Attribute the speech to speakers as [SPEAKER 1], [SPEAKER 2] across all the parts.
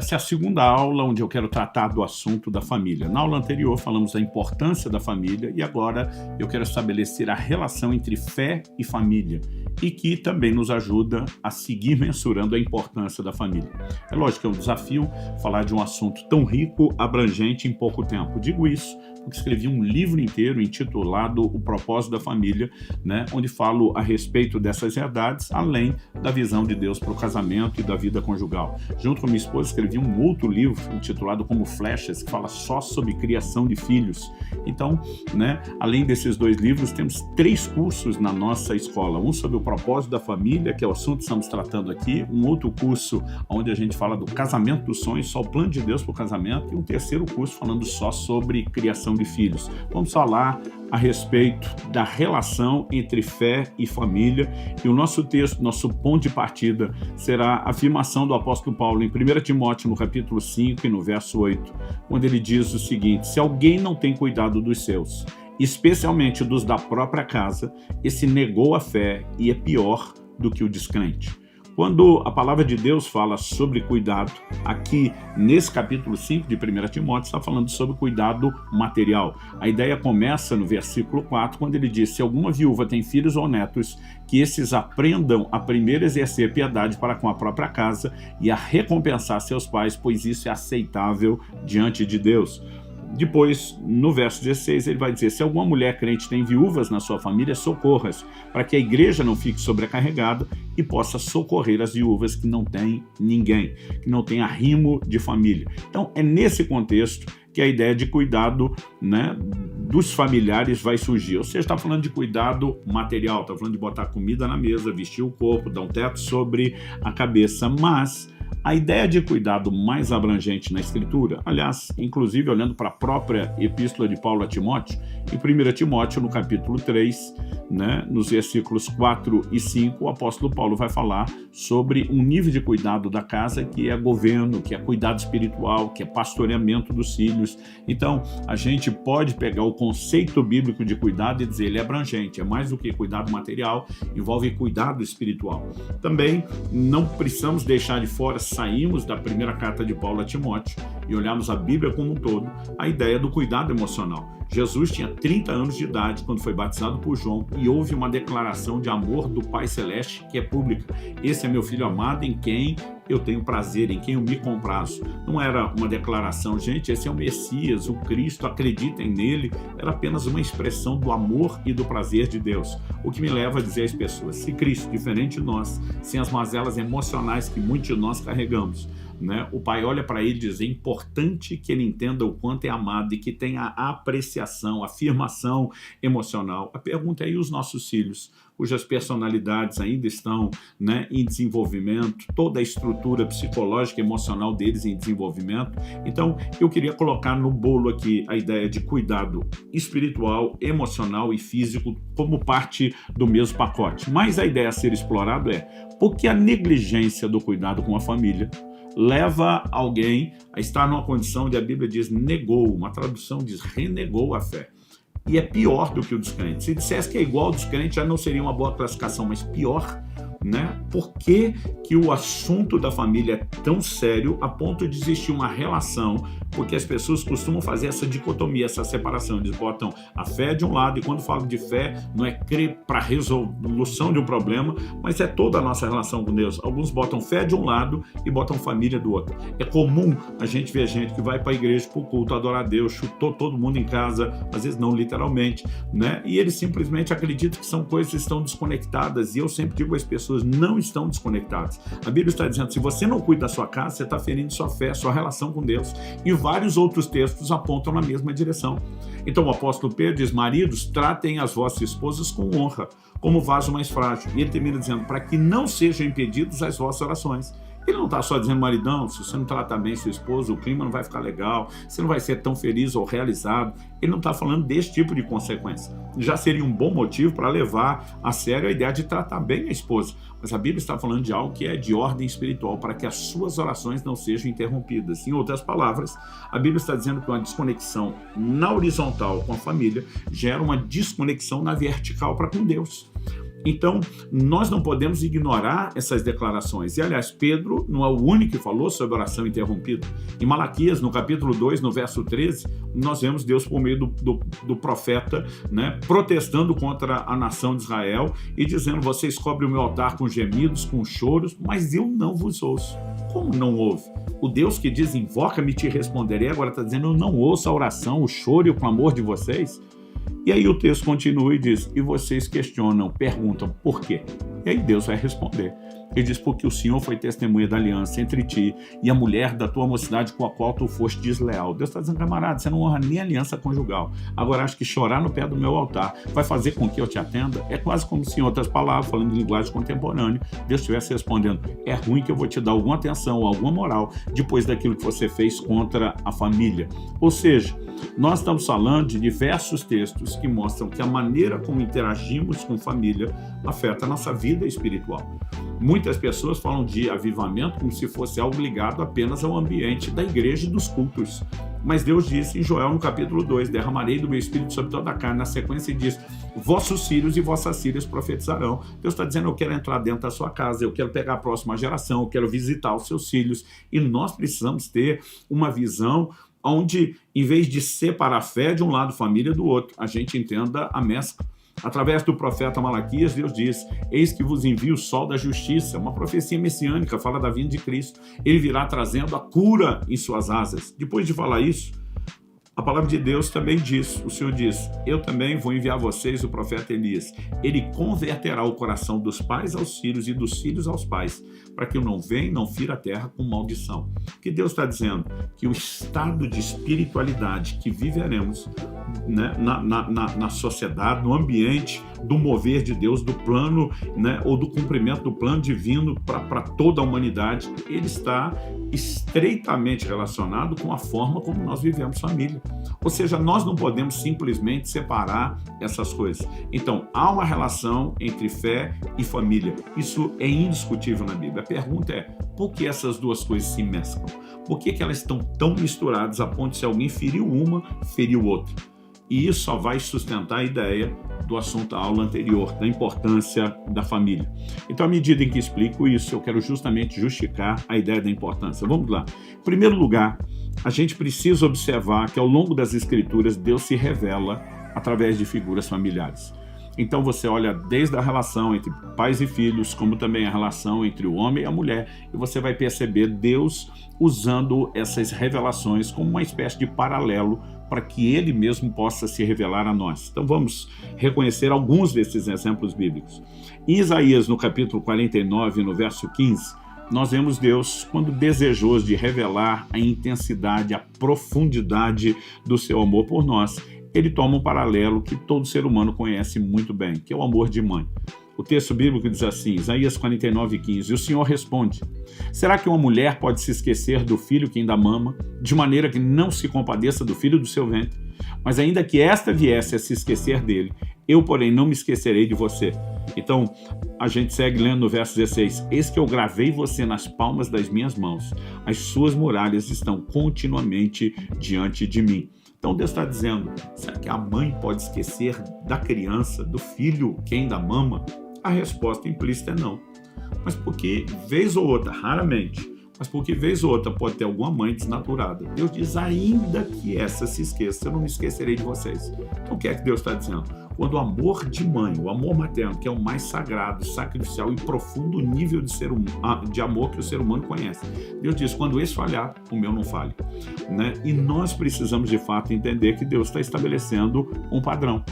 [SPEAKER 1] Essa é a segunda aula onde eu quero tratar do assunto da família. Na aula anterior falamos da importância da família e agora eu quero estabelecer a relação entre fé e família e que também nos ajuda a seguir mensurando a importância da família. É lógico que é um desafio falar de um assunto tão rico, abrangente em pouco tempo. Digo isso porque escrevi um livro inteiro intitulado O Propósito da Família, onde falo a respeito dessas verdades, além da visão de Deus para o casamento e da vida conjugal. Junto com minha esposa, escrevi um outro livro intitulado Como Flechas, que fala só sobre criação de filhos. Então, além desses dois livros, temos 3 cursos na nossa escola. Um sobre o propósito da família, que é o assunto que estamos tratando aqui. Um outro curso onde a gente fala do casamento dos sonhos, só o plano de Deus para o casamento. E um terceiro curso falando só sobre criação de filhos. Vamos falar a respeito da relação entre fé e família. E o nosso texto, nosso ponto de partida, será a afirmação do apóstolo Paulo em 1 Timóteo, no capítulo 5 e no verso 8, onde ele diz o seguinte: se alguém não tem cuidado dos seus, especialmente dos da própria casa, esse negou a fé e é pior do que o descrente. Quando a palavra de Deus fala sobre cuidado, aqui nesse capítulo 5 de 1 Timóteo está falando sobre cuidado material. A ideia começa no versículo 4, quando ele diz: se alguma viúva tem filhos ou netos, que esses aprendam a primeiro exercer piedade para com a própria casa e a recompensar seus pais, pois isso é aceitável diante de Deus. Depois, no verso 16, ele vai dizer: se alguma mulher crente tem viúvas na sua família, socorra-as, para que a igreja não fique sobrecarregada e possa socorrer as viúvas que não têm ninguém, que não têm arrimo de família. Então, é nesse contexto que a ideia de cuidado dos familiares vai surgir. Ou seja, está falando de cuidado material, está falando de botar comida na mesa, vestir o corpo, dar um teto sobre a cabeça, mas a ideia de cuidado mais abrangente na Escritura, aliás, inclusive olhando para a própria Epístola de Paulo a Timóteo, em 1 Timóteo, no capítulo 3, nos versículos 4 e 5, o apóstolo Paulo vai falar sobre um nível de cuidado da casa que é governo, que é cuidado espiritual, que é pastoreamento dos filhos. Então, a gente pode pegar o conceito bíblico de cuidado e dizer ele é abrangente, é mais do que cuidado material, envolve cuidado espiritual. Também não precisamos deixar de fora, saímos da primeira carta de Paulo a Timóteo e olhamos a Bíblia como um todo, a ideia do cuidado emocional. Jesus tinha 30 anos de idade quando foi batizado por João e houve uma declaração de amor do Pai Celeste que é pública. Esse é meu filho amado em quem eu tenho prazer, em quem eu me comprazo. Não era uma declaração, gente, esse é o Messias, o Cristo, acreditem nele. Era apenas uma expressão do amor e do prazer de Deus. O que me leva a dizer às pessoas: se Cristo, diferente de nós, sem as mazelas emocionais que muitos de nós carregamos, o pai olha para ele e diz: é importante que ele entenda o quanto é amado e que tenha a apreciação, a afirmação emocional. A pergunta é: e os nossos filhos, cujas personalidades ainda estão em desenvolvimento, toda a estrutura psicológica e emocional deles em desenvolvimento? Então, eu queria colocar no bolo aqui a ideia de cuidado espiritual, emocional e físico como parte do mesmo pacote. Mas a ideia a ser explorada é: por que a negligência do cuidado com a família leva alguém a estar numa condição onde a Bíblia diz negou, uma tradução diz renegou a fé. E é pior do que o descrente. Se dissesse que é igual ao descrente, já não seria uma boa classificação, mas pior, Por que que o assunto da família é tão sério a ponto de existir uma relação? Porque as pessoas costumam fazer essa dicotomia, essa separação. Eles botam a fé de um lado e quando falam de fé, não é crer para a resolução de um problema, mas é toda a nossa relação com Deus. Alguns botam fé de um lado e botam família do outro. É comum a gente ver gente que vai para a igreja, para o culto, adorar a Deus, chutou todo mundo em casa, às vezes não literalmente, E eles simplesmente acreditam que são coisas que estão desconectadas. E eu sempre digo às pessoas, não estão desconectadas. A Bíblia está dizendo, se você não cuida da sua casa, você está ferindo sua fé, sua relação com Deus. E vários outros textos apontam na mesma direção. Então o apóstolo Pedro diz, maridos, tratem as vossas esposas com honra, como vaso mais frágil. E ele termina dizendo, para que não sejam impedidas as vossas orações. Ele não está só dizendo, maridão, se você não tratar bem sua esposa, o clima não vai ficar legal, você não vai ser tão feliz ou realizado. Ele não está falando desse tipo de consequência. Já seria um bom motivo para levar a sério a ideia de tratar bem a esposa. Mas a Bíblia está falando de algo que é de ordem espiritual, para que as suas orações não sejam interrompidas. Em outras palavras, a Bíblia está dizendo que uma desconexão na horizontal com a família gera uma desconexão na vertical para com Deus. Então, nós não podemos ignorar essas declarações. E, aliás, Pedro não é o único que falou sobre oração interrompida. Em Malaquias, no capítulo 2, no verso 13, nós vemos Deus por meio do profeta, né, protestando contra a nação de Israel e dizendo: vocês cobrem o meu altar com gemidos, com choros, mas eu não vos ouço. Como não ouve? O Deus que diz: invoca-me e te responderei, agora está dizendo: eu não ouço a oração, o choro e o clamor de vocês. E aí o texto continua e diz: e vocês questionam, perguntam, por quê? E aí Deus vai responder. Ele diz: porque o Senhor foi testemunha da aliança entre ti e a mulher da tua mocidade com a qual tu foste desleal. Deus está dizendo: camarada, você não honra nem a aliança conjugal. Agora acho que chorar no pé do meu altar vai fazer com que eu te atenda? É quase como se, em outras palavras, falando em linguagem contemporânea, Deus estivesse respondendo: é ruim que eu vou te dar alguma atenção, alguma moral, depois daquilo que você fez contra a família. Ou seja, nós estamos falando de diversos textos que mostram que a maneira como interagimos com família afeta a nossa vida espiritual. Muitas pessoas falam de avivamento como se fosse algo ligado apenas ao ambiente da igreja e dos cultos. Mas Deus disse em Joel, no capítulo 2, derramarei do meu espírito sobre toda a carne. Na sequência ele diz: vossos filhos e vossas filhas profetizarão. Deus está dizendo: eu quero entrar dentro da sua casa, eu quero pegar a próxima geração, eu quero visitar os seus filhos. E nós precisamos ter uma visão onde, em vez de separar a fé de um lado, família do outro, a gente entenda a mescla. Através do profeta Malaquias, Deus diz: eis que vos envio o sol da justiça, uma profecia messiânica, fala da vinda de Cristo. Ele virá trazendo a cura em suas asas. Depois de falar isso, a palavra de Deus também diz, o Senhor diz: eu também vou enviar a vocês o profeta Elias. Ele converterá o coração dos pais aos filhos e dos filhos aos pais, para que eu não venha e não fira a terra com maldição. O que Deus está dizendo? Que o estado de espiritualidade que viveremos, né, na sociedade, no ambiente do mover de Deus, do plano, né, ou do cumprimento do plano divino para toda a humanidade, ele está estreitamente relacionado com a forma como nós vivemos família. Ou seja, nós não podemos simplesmente separar essas coisas. Então, há uma relação entre fé e família. Isso é indiscutível na Bíblia. A pergunta é: por que essas duas coisas se mesclam? Por que elas estão tão misturadas a ponto de, se alguém feriu uma, feriu outra? E isso só vai sustentar a ideia do assunto da aula anterior, da importância da família. Então, à medida em que explico isso, eu quero justamente justificar a ideia da importância. Vamos lá. Em primeiro lugar, a gente precisa observar que ao longo das Escrituras, Deus se revela através de figuras familiares. Então você olha desde a relação entre pais e filhos, como também a relação entre o homem e a mulher, e você vai perceber Deus usando essas revelações como uma espécie de paralelo para que Ele mesmo possa se revelar a nós. Então vamos reconhecer alguns desses exemplos bíblicos. Em Isaías, no capítulo 49, no verso 15, nós vemos Deus quando desejoso de revelar a intensidade, a profundidade do seu amor por nós. Ele toma um paralelo que todo ser humano conhece muito bem, que é o amor de mãe. O texto bíblico diz assim, Isaías 49, 15, e o Senhor responde: será que uma mulher pode se esquecer do filho que ainda mama, de maneira que não se compadeça do filho do seu ventre? Mas ainda que esta viesse a se esquecer dele, eu, porém, não me esquecerei de você. Então, a gente segue lendo no verso 16, eis que eu gravei você nas palmas das minhas mãos, as suas muralhas estão continuamente diante de mim. Então Deus está dizendo, será que a mãe pode esquecer da criança, do filho que ainda mama? A resposta implícita é não. Mas porque vez ou outra, raramente, mas porque vez ou outra pode ter alguma mãe desnaturada. Deus diz, ainda que essa se esqueça, eu não me esquecerei de vocês. Então o que é que Deus está dizendo? Quando o amor de mãe, o amor materno, que é o mais sagrado, sacrificial e profundo nível de amor que o ser humano conhece, Deus diz, quando esse falhar, o meu não falhe. Né? E nós precisamos de fato entender que Deus está estabelecendo um padrão.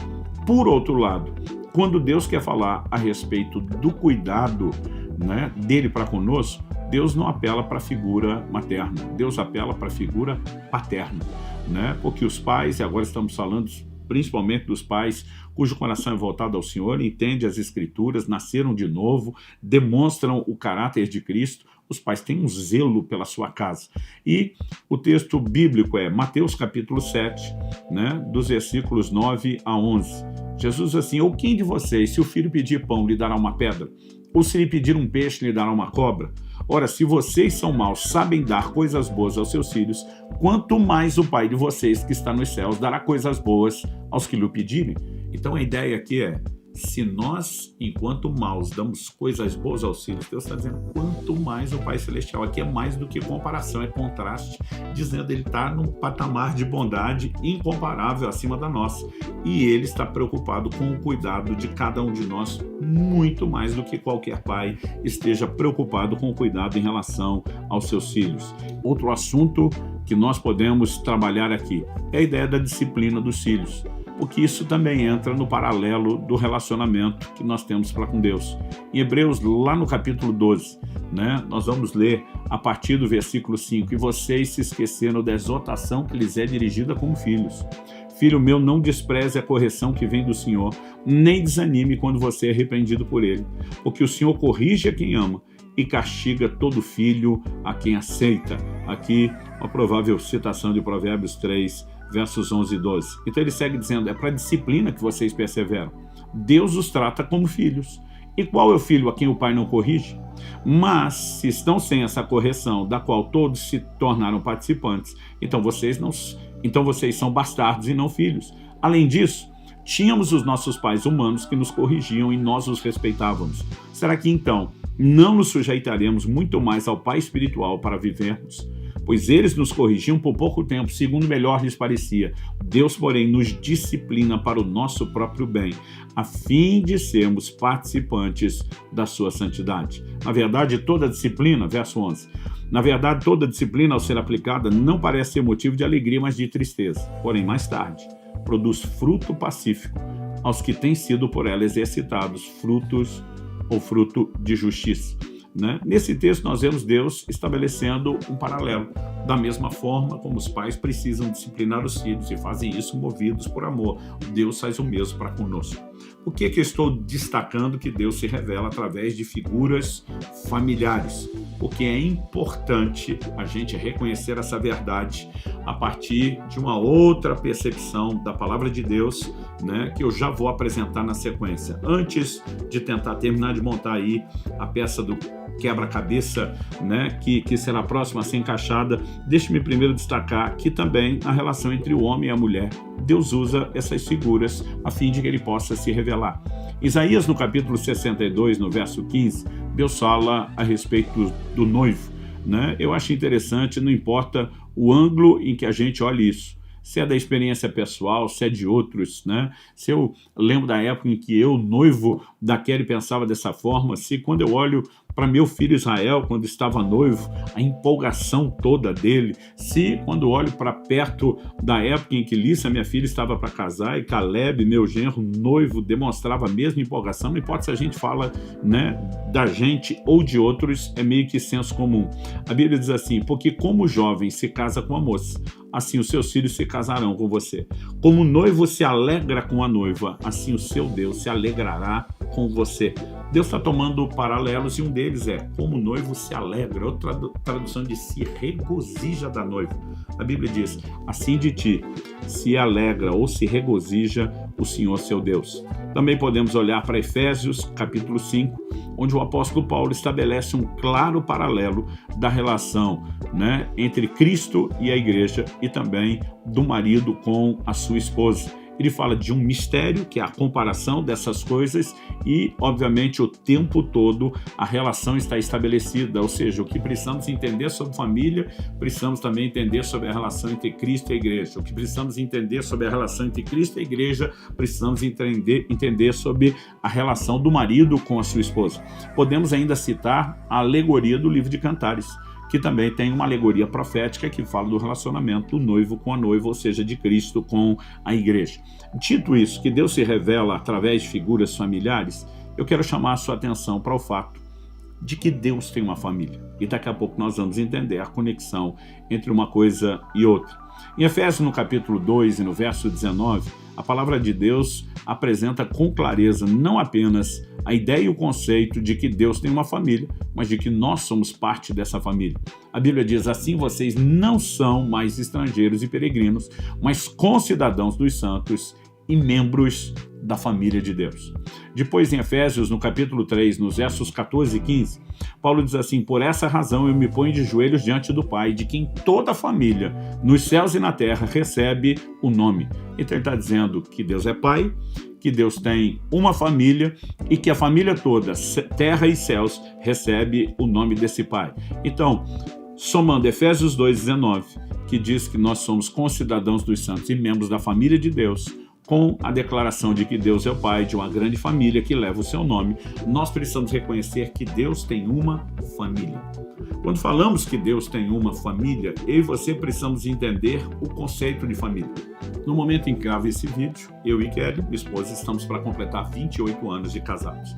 [SPEAKER 1] Por outro lado, quando Deus quer falar a respeito do cuidado, né, dele para conosco, Deus não apela para a figura materna, Deus apela para a figura paterna, né? Porque os pais, e agora estamos falando principalmente dos pais cujo coração é voltado ao Senhor, entendem as Escrituras, nasceram de novo, demonstram o caráter de Cristo, os pais têm um zelo pela sua casa. E o texto bíblico é Mateus capítulo 7, né, dos versículos 9 a 11. Jesus diz assim, ou quem de vocês, se o filho pedir pão, lhe dará uma pedra? Ou se lhe pedir um peixe, lhe dará uma cobra? Ora, se vocês são maus, sabem dar coisas boas aos seus filhos, quanto mais o Pai de vocês que está nos céus dará coisas boas aos que lhe pedirem. Então a ideia aqui é, Se nós, enquanto maus, damos coisas boas aos filhos, Deus está dizendo quanto mais o Pai Celestial. Aqui é mais do que comparação, é contraste, dizendo ele está num patamar de bondade incomparável acima da nossa. E ele está preocupado com o cuidado de cada um de nós, muito mais do que qualquer pai esteja preocupado com o cuidado em relação aos seus filhos. Outro assunto que nós podemos trabalhar aqui é a ideia da disciplina dos filhos, porque isso também entra no paralelo do relacionamento que nós temos para com Deus. Em Hebreus, lá no capítulo 12, nós vamos ler a partir do versículo 5, e vocês se esqueceram da exortação que lhes é dirigida como filhos. Filho meu, não despreze a correção que vem do Senhor, nem desanime quando você é repreendido por ele, porque o Senhor corrige a quem ama e castiga todo filho a quem aceita. Aqui, uma provável citação de Provérbios 3, versos 11 e 12. Então ele segue dizendo, é para a disciplina que vocês perseveram. Deus os trata como filhos. E qual é o filho a quem o pai não corrige? Mas, se estão sem essa correção, da qual todos se tornaram participantes, então vocês são bastardos e não filhos. Além disso, tínhamos os nossos pais humanos que nos corrigiam e nós os respeitávamos. Será que então não nos sujeitaremos muito mais ao Pai espiritual para vivermos? Pois eles nos corrigiam por pouco tempo, segundo melhor lhes parecia. Deus, porém, nos disciplina para o nosso próprio bem, a fim de sermos participantes da sua santidade. Na verdade, toda disciplina, verso 11, na verdade, toda disciplina, ao ser aplicada, não parece ser motivo de alegria, mas de tristeza. Porém, mais tarde, produz fruto pacífico aos que têm sido por ela exercitados, fruto de justiça. Nesse texto nós vemos Deus estabelecendo um paralelo. Da mesma forma como os pais precisam disciplinar os filhos e fazem isso movidos por amor, Deus faz o mesmo para conosco. Por que eu estou destacando que Deus se revela através de figuras familiares? Porque é importante a gente reconhecer essa verdade a partir de uma outra percepção da palavra de Deus, que eu já vou apresentar na sequência. Antes de tentar terminar de montar aí a peça do quebra-cabeça, que será próxima a ser encaixada, deixe-me primeiro destacar que também a relação entre o homem e a mulher, Deus usa essas figuras a fim de que ele possa se revelar. Isaías, no capítulo 62, no verso 15, Deus fala a respeito do noivo. Eu acho interessante, não importa o ângulo em que a gente olha isso, se é da experiência pessoal, se é de outros, Se eu lembro da época em que eu, noivo da Kelly, pensava dessa forma, se quando eu olho para meu filho Israel, quando estava noivo, a empolgação toda dele, se quando olho para perto da época em que Lícia, minha filha, estava para casar, e Caleb, meu genro, noivo, demonstrava a mesma empolgação, não importa se a gente fala da gente ou de outros, é meio que senso comum. A Bíblia diz assim, porque como o jovem se casa com a moça, assim os seus filhos se casarão com você. Como o noivo se alegra com a noiva, assim o seu Deus se alegrará com você. Deus está tomando paralelos e um deles é como o noivo se alegra. Outra tradução de se regozija da noiva. A Bíblia diz, assim de ti se alegra ou se regozija o Senhor seu Deus. Também podemos olhar para Efésios capítulo 5, onde o apóstolo Paulo estabelece um claro paralelo da relação entre Cristo e a igreja e também do marido com a sua esposa. Ele fala de um mistério, que é a comparação dessas coisas e, obviamente, o tempo todo a relação está estabelecida, ou seja, o que precisamos entender sobre família, precisamos também entender sobre a relação entre Cristo e a igreja. O que precisamos entender sobre a relação entre Cristo e a igreja, precisamos entender sobre a relação do marido com a sua esposa. Podemos ainda citar a alegoria do livro de Cantares, que também tem uma alegoria profética que fala do relacionamento do noivo com a noiva, ou seja, de Cristo com a igreja. Dito isso, que Deus se revela através de figuras familiares, eu quero chamar a sua atenção para o fato de que Deus tem uma família. E daqui a pouco nós vamos entender a conexão entre uma coisa e outra. Em Efésios, no capítulo 2 e no verso 19, a palavra de Deus apresenta com clareza não apenas a ideia e o conceito de que Deus tem uma família, mas de que nós somos parte dessa família. A Bíblia diz assim, vocês não são mais estrangeiros e peregrinos, mas concidadãos dos santos e membros da família de Deus. Depois, em Efésios, no capítulo 3, nos versos 14 e 15, Paulo diz assim, por essa razão eu me ponho de joelhos diante do Pai, de quem toda a família, nos céus e na terra, recebe o nome. Então ele está dizendo que Deus é Pai, que Deus tem uma família e que a família toda, terra e céus, recebe o nome desse Pai. Então, somando Efésios 2,19, que diz que nós somos concidadãos dos santos e membros da família de Deus, com a declaração de que Deus é o Pai de uma grande família que leva o seu nome, nós precisamos reconhecer que Deus tem uma família. Quando falamos que Deus tem uma família, eu e você precisamos entender o conceito de família. No momento em que gravo esse vídeo, eu e Kelly, minha esposa, estamos para completar 28 anos de casados.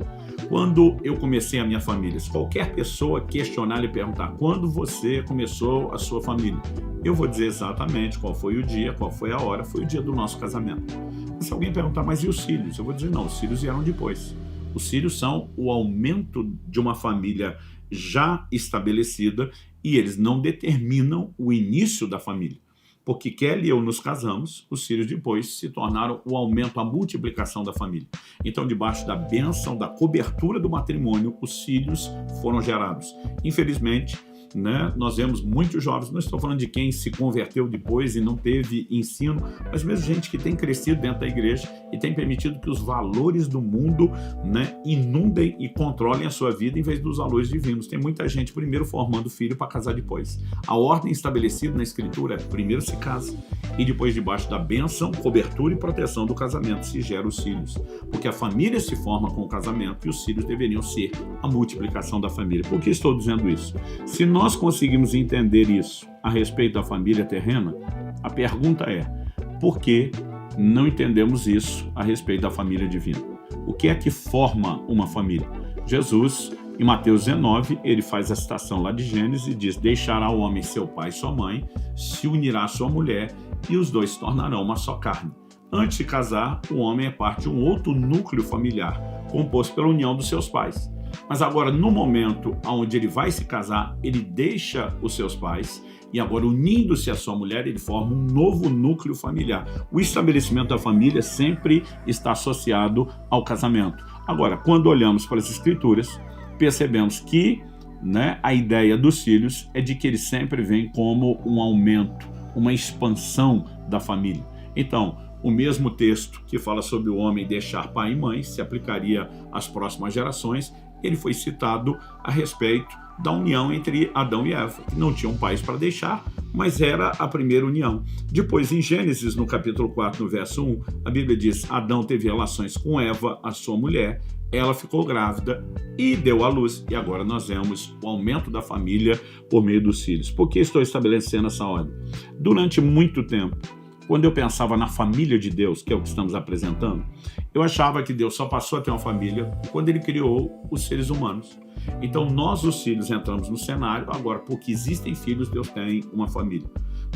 [SPEAKER 1] Quando eu comecei a minha família, se qualquer pessoa questionar e perguntar quando você começou a sua família, eu vou dizer exatamente qual foi o dia, qual foi a hora, foi o dia do nosso casamento. Se alguém perguntar, mas e os filhos? Eu vou dizer, não, os filhos vieram depois. Os filhos são o aumento de uma família já estabelecida e eles não determinam o início da família. Porque Kelly e eu nos casamos, os filhos depois se tornaram o aumento, a multiplicação da família. Então, debaixo da bênção, da cobertura do matrimônio, os filhos foram gerados. Infelizmente, nós vemos muitos jovens, não estou falando de quem se converteu depois e não teve ensino, mas mesmo gente que tem crescido dentro da igreja e tem permitido que os valores do mundo inundem e controlem a sua vida em vez dos valores divinos. Tem muita gente primeiro formando filho para casar depois. A ordem estabelecida na Escritura é primeiro se casa e depois, debaixo da bênção, cobertura e proteção do casamento, se gera os filhos. Porque a família se forma com o casamento e os filhos deveriam ser a multiplicação da família. Por que estou dizendo isso? Se nós conseguimos entender isso a respeito da família terrena, a pergunta é, por que não entendemos isso a respeito da família divina? O que é que forma uma família? Jesus, em Mateus 19, ele faz a citação lá de Gênesis e diz, deixará o homem seu pai e sua mãe, se unirá à sua mulher e os dois se tornarão uma só carne. Antes de casar, o homem é parte de um outro núcleo familiar, composto pela união dos seus pais. Mas agora, no momento onde ele vai se casar, ele deixa os seus pais e agora, unindo-se à sua mulher, ele forma um novo núcleo familiar. O estabelecimento da família sempre está associado ao casamento. Agora, quando olhamos para as Escrituras, percebemos que a ideia dos filhos é de que eles sempre vêm como um aumento, uma expansão da família. Então, o mesmo texto que fala sobre o homem deixar pai e mãe se aplicaria às próximas gerações. Ele foi citado a respeito da união entre Adão e Eva, que não tinham pais para deixar, mas era a primeira união. Depois, em Gênesis, no capítulo 4, no verso 1, a Bíblia diz, Adão teve relações com Eva, a sua mulher, ela ficou grávida e deu à luz. E agora nós vemos o aumento da família por meio dos filhos. Por que estou estabelecendo essa ordem? Durante muito tempo, quando eu pensava na família de Deus, que é o que estamos apresentando, eu achava que Deus só passou a ter uma família quando ele criou os seres humanos. Então nós, os filhos, entramos no cenário, agora porque existem filhos, Deus tem uma família.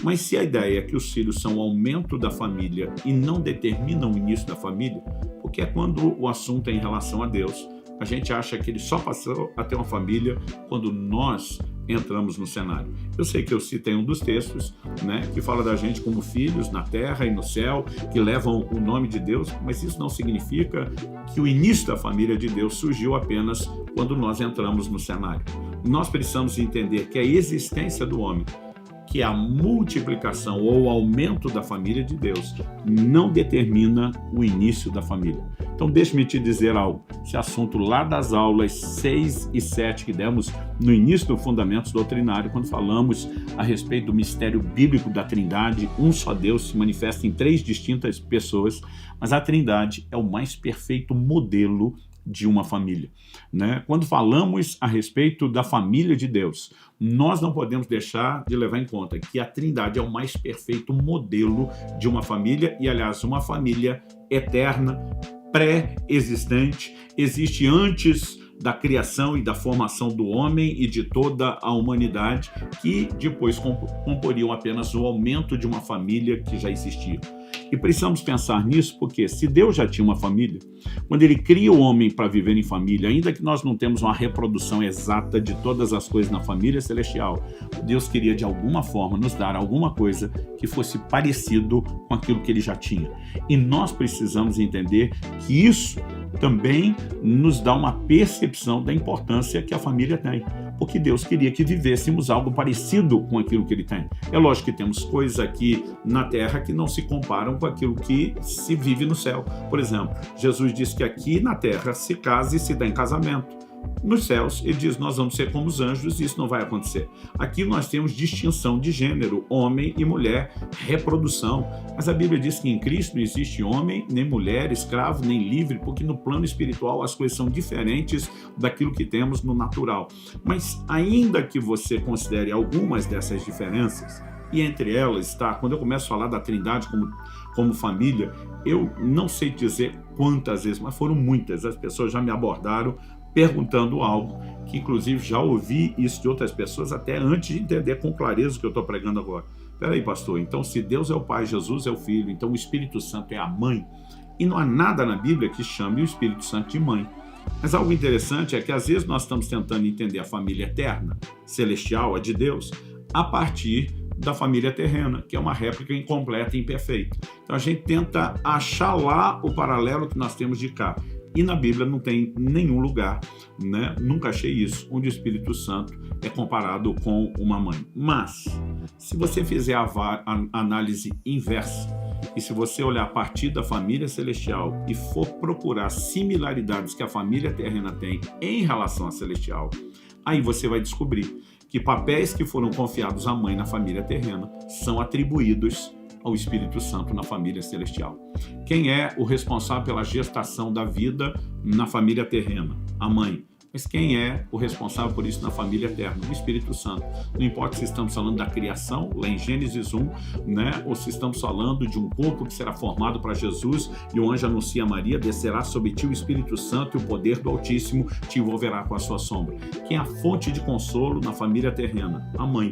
[SPEAKER 1] Mas se a ideia é que os filhos são o aumento da família e não determinam o início da família, porque é quando o assunto é em relação a Deus, a gente acha que ele só passou a ter uma família quando nós entramos no cenário. Eu sei que eu citei um dos textos, que fala da gente como filhos na terra e no céu, que levam o nome de Deus, mas isso não significa que o início da família de Deus surgiu apenas quando nós entramos no cenário. Nós precisamos entender que a existência do homem, que a multiplicação ou o aumento da família de Deus não determina o início da família. Então, deixe-me te dizer algo. Esse assunto lá das aulas 6 e 7 que demos no início do Fundamentos Doutrinário, quando falamos a respeito do mistério bíblico da Trindade, um só Deus se manifesta em 3 distintas pessoas, mas a Trindade é o mais perfeito modelo de uma família. Quando falamos a respeito da família de Deus, nós não podemos deixar de levar em conta que a Trindade é o mais perfeito modelo de uma família e, aliás, uma família eterna, pré-existente, existe antes da criação e da formação do homem e de toda a humanidade, que depois comporiam apenas o aumento de uma família que já existia. E precisamos pensar nisso porque, se Deus já tinha uma família, quando ele cria o homem para viver em família, ainda que nós não temos uma reprodução exata de todas as coisas na família celestial, Deus queria de alguma forma nos dar alguma coisa que fosse parecido com aquilo que ele já tinha. E nós precisamos entender que isso também nos dá uma percepção da importância que a família tem, porque Deus queria que vivêssemos algo parecido com aquilo que Ele tem. É lógico que temos coisas aqui na terra que não se comparam com aquilo que se vive no céu. Por exemplo, Jesus diz que aqui na terra se casa e se dá em casamento. Nos céus, ele diz, nós vamos ser como os anjos e isso não vai acontecer. Aqui nós temos distinção de gênero, homem e mulher, reprodução. Mas a Bíblia diz que em Cristo não existe homem, nem mulher, escravo, nem livre, porque no plano espiritual as coisas são diferentes daquilo que temos no natural. Mas ainda que você considere algumas dessas diferenças, e entre elas está, quando eu começo a falar da Trindade como família, eu não sei dizer quantas vezes, mas foram muitas, as pessoas já me abordaram perguntando algo, que inclusive já ouvi isso de outras pessoas até antes de entender com clareza o que eu estou pregando agora. Peraí, pastor, então se Deus é o Pai, Jesus é o Filho, então o Espírito Santo é a mãe, e não há nada na Bíblia que chame o Espírito Santo de mãe. Mas algo interessante é que às vezes nós estamos tentando entender a família eterna, celestial, a de Deus, a partir da família terrena, que é uma réplica incompleta e imperfeita. Então a gente tenta achar lá o paralelo que nós temos de cá. E na Bíblia não tem nenhum lugar, né? Nunca achei isso, onde o Espírito Santo é comparado com uma mãe. Mas, se você fizer a análise inversa, e se você olhar a partir da família celestial e for procurar similaridades que a família terrena tem em relação à celestial, aí você vai descobrir que papéis que foram confiados à mãe na família terrena são atribuídos ao Espírito Santo na família celestial. Quem é o responsável pela gestação da vida na família terrena? A mãe. Mas quem é o responsável por isso na família eterna? O Espírito Santo. Não importa se estamos falando da criação, lá em Gênesis 1, né? Ou se estamos falando de um corpo que será formado para Jesus e o anjo anuncia a Maria, descerá sobre ti o Espírito Santo e o poder do Altíssimo te envolverá com a sua sombra. Quem é a fonte de consolo na família terrena? A mãe.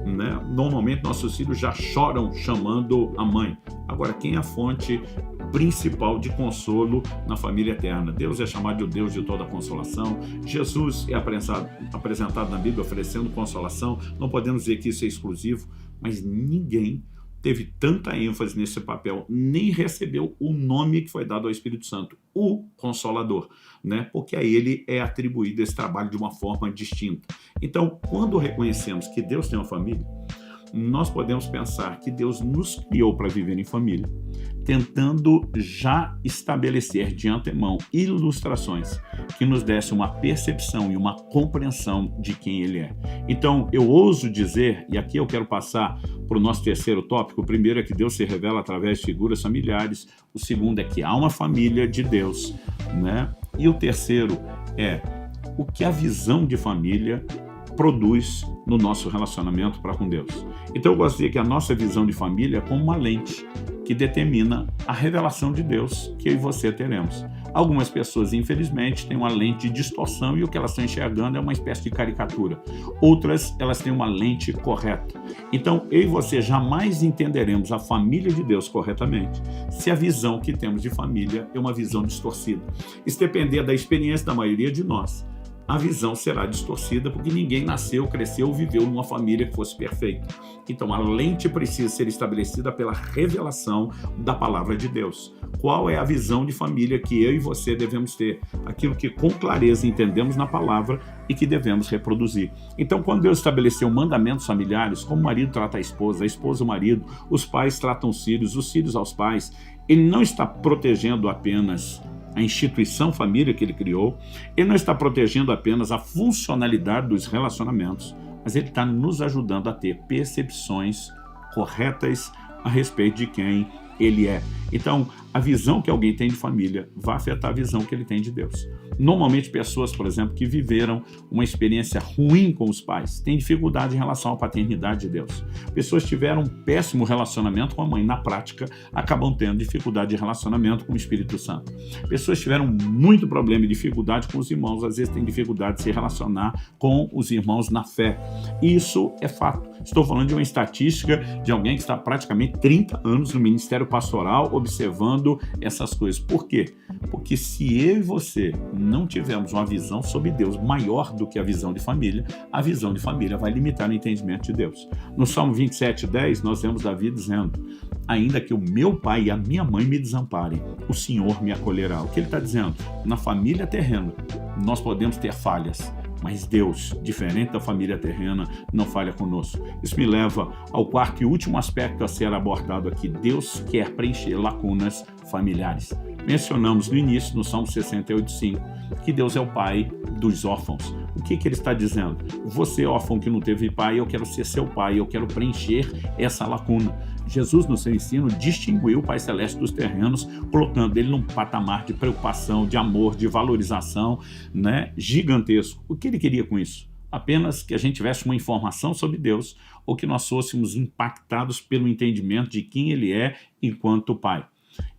[SPEAKER 1] Né? Normalmente nossos filhos já choram chamando a mãe. Agora, quem é a fonte principal de consolo na família eterna? Deus é chamado de o Deus de toda consolação. Jesus é apresentado na Bíblia oferecendo consolação. Não podemos dizer que isso é exclusivo, mas ninguém teve tanta ênfase nesse papel, nem recebeu o nome que foi dado ao Espírito Santo, o Consolador, né? Porque a ele é atribuído esse trabalho de uma forma distinta. Então, quando reconhecemos que Deus tem uma família, nós podemos pensar que Deus nos criou para viver em família, tentando já estabelecer de antemão ilustrações que nos desse uma percepção e uma compreensão de quem Ele é. Então, eu ouso dizer, e aqui eu quero passar para o nosso terceiro tópico, o primeiro é que Deus se revela através de figuras familiares, o segundo é que há uma família de Deus, né? E o terceiro é o que a visão de família produz no nosso relacionamento para com Deus. Então eu gosto de dizer que a nossa visão de família é como uma lente que determina a revelação de Deus que eu e você teremos. Algumas pessoas, infelizmente, têm uma lente de distorção e o que elas estão enxergando é uma espécie de caricatura. Outras, elas têm uma lente correta. Então, eu e você jamais entenderemos a família de Deus corretamente se a visão que temos de família é uma visão distorcida. Isso depender da experiência da maioria de nós. A visão será distorcida porque ninguém nasceu, cresceu, viveu numa família que fosse perfeita. Então, a lente precisa ser estabelecida pela revelação da palavra de Deus. Qual é a visão de família que eu e você devemos ter? Aquilo que com clareza entendemos na palavra e que devemos reproduzir. Então, quando Deus estabeleceu mandamentos familiares, como o marido trata a esposa o marido, os pais tratam os filhos aos pais, Ele não está protegendo apenas a instituição família que Ele criou, Ele não está protegendo apenas a funcionalidade dos relacionamentos, mas Ele está nos ajudando a ter percepções corretas a respeito de quem Ele é. Então, a visão que alguém tem de família vai afetar a visão que ele tem de Deus. Normalmente, pessoas, por exemplo, que viveram uma experiência ruim com os pais, têm dificuldade em relação à paternidade de Deus. Pessoas que tiveram um péssimo relacionamento com a mãe, na prática, acabam tendo dificuldade de relacionamento com o Espírito Santo. Pessoas que tiveram muito problema e dificuldade com os irmãos, às vezes têm dificuldade de se relacionar com os irmãos na fé. Isso é fato. Estou falando de uma estatística de alguém que está praticamente 30 anos no ministério pastoral, observando essas coisas. Por quê? Porque se eu e você não tivermos uma visão sobre Deus maior do que a visão de família, a visão de família vai limitar o entendimento de Deus. No Salmo 27:10, nós vemos Davi dizendo ainda que o meu pai e a minha mãe me desamparem, o Senhor me acolherá. O que ele está dizendo? Na família terrena, nós podemos ter falhas, mas Deus, diferente da família terrena, não falha conosco. Isso me leva ao quarto e último aspecto a ser abordado aqui. Deus quer preencher lacunas familiares. Mencionamos no início, no Salmo 68:5, que Deus é o pai dos órfãos. O que ele está dizendo? Você, órfão que não teve pai, eu quero ser seu pai, eu quero preencher essa lacuna. Jesus, no seu ensino, distinguiu o Pai Celeste dos terrenos, colocando ele num patamar de preocupação, de amor, de valorização, né, gigantesco. O que ele queria com isso? Apenas que a gente tivesse uma informação sobre Deus ou que nós fôssemos impactados pelo entendimento de quem ele é enquanto Pai.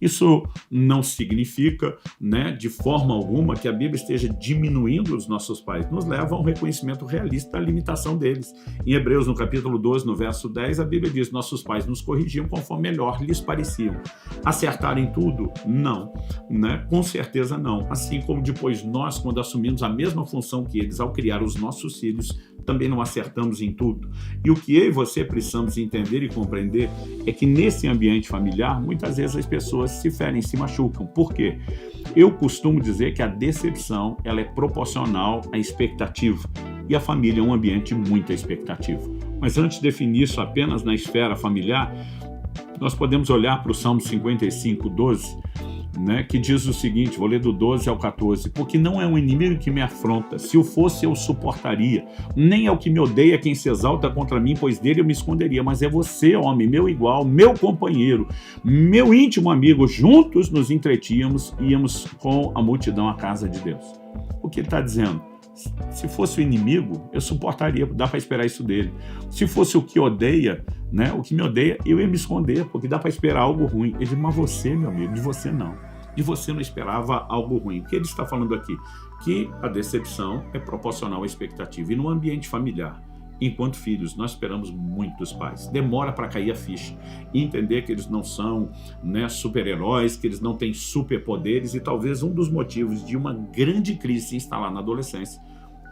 [SPEAKER 1] Isso não significa, né, de forma alguma que a Bíblia esteja diminuindo os nossos pais. Nos leva a um reconhecimento realista da limitação deles. Em Hebreus, no capítulo 12, no verso 10, a Bíblia diz: nossos pais nos corrigiam conforme melhor lhes pareciam. Acertar em tudo? Não. Né? Com certeza não. Assim como depois nós, quando assumimos a mesma função que eles ao criar os nossos filhos, também não acertamos em tudo. E o que eu e você precisamos entender e compreender é que nesse ambiente familiar, muitas vezes as pessoas se ferem, se machucam. Por quê? Eu costumo dizer que a decepção ela é proporcional à expectativa. E a família é um ambiente de muita expectativa. Mas antes de definir isso apenas na esfera familiar, nós podemos olhar para o Salmo 55:12, né, que diz o seguinte, vou ler do 12 ao 14, porque não é um inimigo que me afronta, se o fosse eu suportaria, nem é o que me odeia quem se exalta contra mim, pois dele eu me esconderia, mas é você, homem, meu igual, meu companheiro, meu íntimo amigo, juntos nos entretínhamos e íamos com a multidão à casa de Deus. O que ele está dizendo? Se fosse o inimigo, eu suportaria, dá para esperar isso dele. Se fosse o que odeia, né, o que me odeia, eu ia me esconder, porque dá para esperar algo ruim. Ele diz, mas você, meu amigo, de você não. De você não esperava algo ruim. O que ele está falando aqui? Que a decepção é proporcional à expectativa. E no ambiente familiar, enquanto filhos, nós esperamos muito dos pais. Demora para cair a ficha e entender que eles não são, né, super-heróis, que eles não têm superpoderes, e talvez um dos motivos de uma grande crise se instalar na adolescência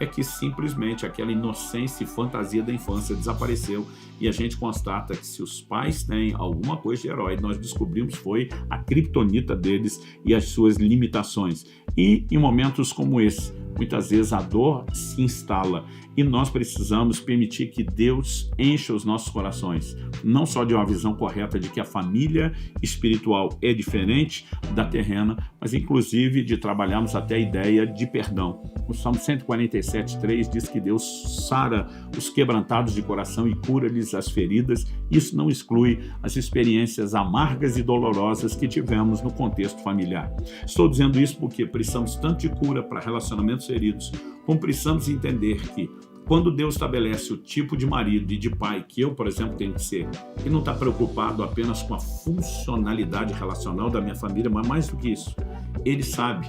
[SPEAKER 1] é que simplesmente aquela inocência e fantasia da infância desapareceu, e a gente constata que se os pais têm alguma coisa de herói, nós descobrimos foi a criptonita deles e as suas limitações. E em momentos como esse, muitas vezes a dor se instala e nós precisamos permitir que Deus encha os nossos corações, não só de uma visão correta de que a família espiritual é diferente da terrena, mas inclusive de trabalharmos até a ideia de perdão. O Salmo 147:3 diz que Deus sara os quebrantados de coração e cura-lhes as feridas. Isso não exclui as experiências amargas e dolorosas que tivemos no contexto familiar. Estou dizendo isso porque precisamos tanto de cura para relacionamentos feridos, como precisamos entender que quando Deus estabelece o tipo de marido e de pai que eu, por exemplo, tenho que ser, ele não está preocupado apenas com a funcionalidade relacional da minha família, mas mais do que isso, ele sabe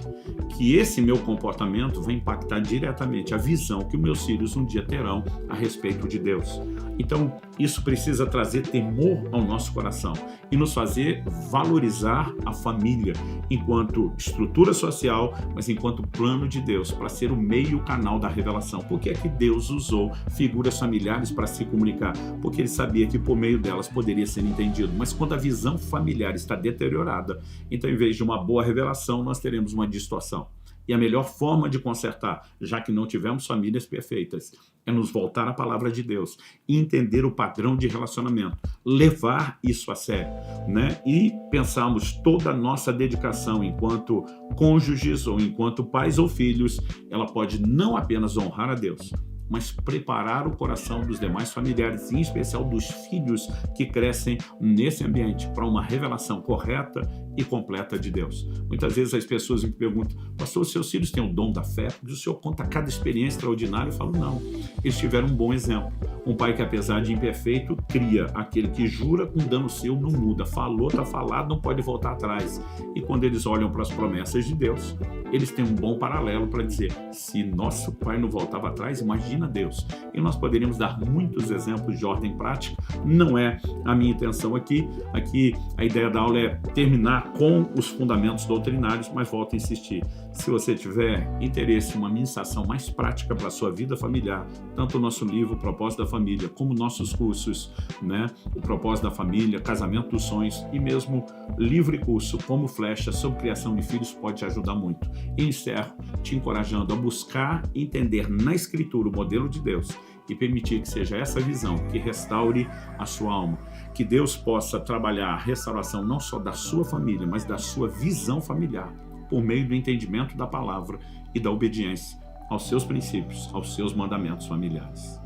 [SPEAKER 1] que esse meu comportamento vai impactar diretamente a visão que os meus filhos um dia terão a respeito de Deus. Então, isso precisa trazer temor ao nosso coração e nos fazer valorizar a família enquanto estrutura social, mas enquanto plano de Deus, para ser o meio canal da revelação. Por que é que Deus usou figuras familiares para se comunicar? Porque ele sabia que por meio delas poderia ser entendido. Mas quando a visão familiar está deteriorada, então em vez de uma boa revelação, nós teremos uma distorção. E a melhor forma de consertar, já que não tivemos famílias perfeitas, é nos voltar à palavra de Deus e entender o padrão de relacionamento, levar isso a sério, né? E pensarmos toda a nossa dedicação enquanto cônjuges ou enquanto pais ou filhos, ela pode não apenas honrar a Deus, mas preparar o coração dos demais familiares, em especial dos filhos que crescem nesse ambiente, para uma revelação correta e completa de Deus. Muitas vezes as pessoas me perguntam, pastor, os seus filhos têm o dom da fé? Porque o senhor conta cada experiência extraordinária. Eu falo, não, eles tiveram um bom exemplo. Um pai que, apesar de imperfeito, cria. Aquele que jura com dano seu não muda. Falou, está falado, não pode voltar atrás. E quando eles olham para as promessas de Deus, eles têm um bom paralelo para dizer, se nosso pai não voltava atrás, imagina Deus. E nós poderíamos dar muitos exemplos de ordem prática. Não é a minha intenção aqui. Aqui a ideia da aula é terminar com os fundamentos doutrinários, mas volto a insistir. Se você tiver interesse em uma ministração mais prática para a sua vida familiar, tanto o nosso livro, O Propósito da Família, como nossos cursos, né? O Propósito da Família, Casamento dos Sonhos e mesmo livre curso como Flecha sobre criação de filhos pode te ajudar muito. E encerro te encorajando a buscar entender na Escritura o modelo de Deus e permitir que seja essa visão que restaure a sua alma. Que Deus possa trabalhar a restauração não só da sua família, mas da sua visão familiar, por meio do entendimento da palavra e da obediência aos seus princípios, aos seus mandamentos familiares.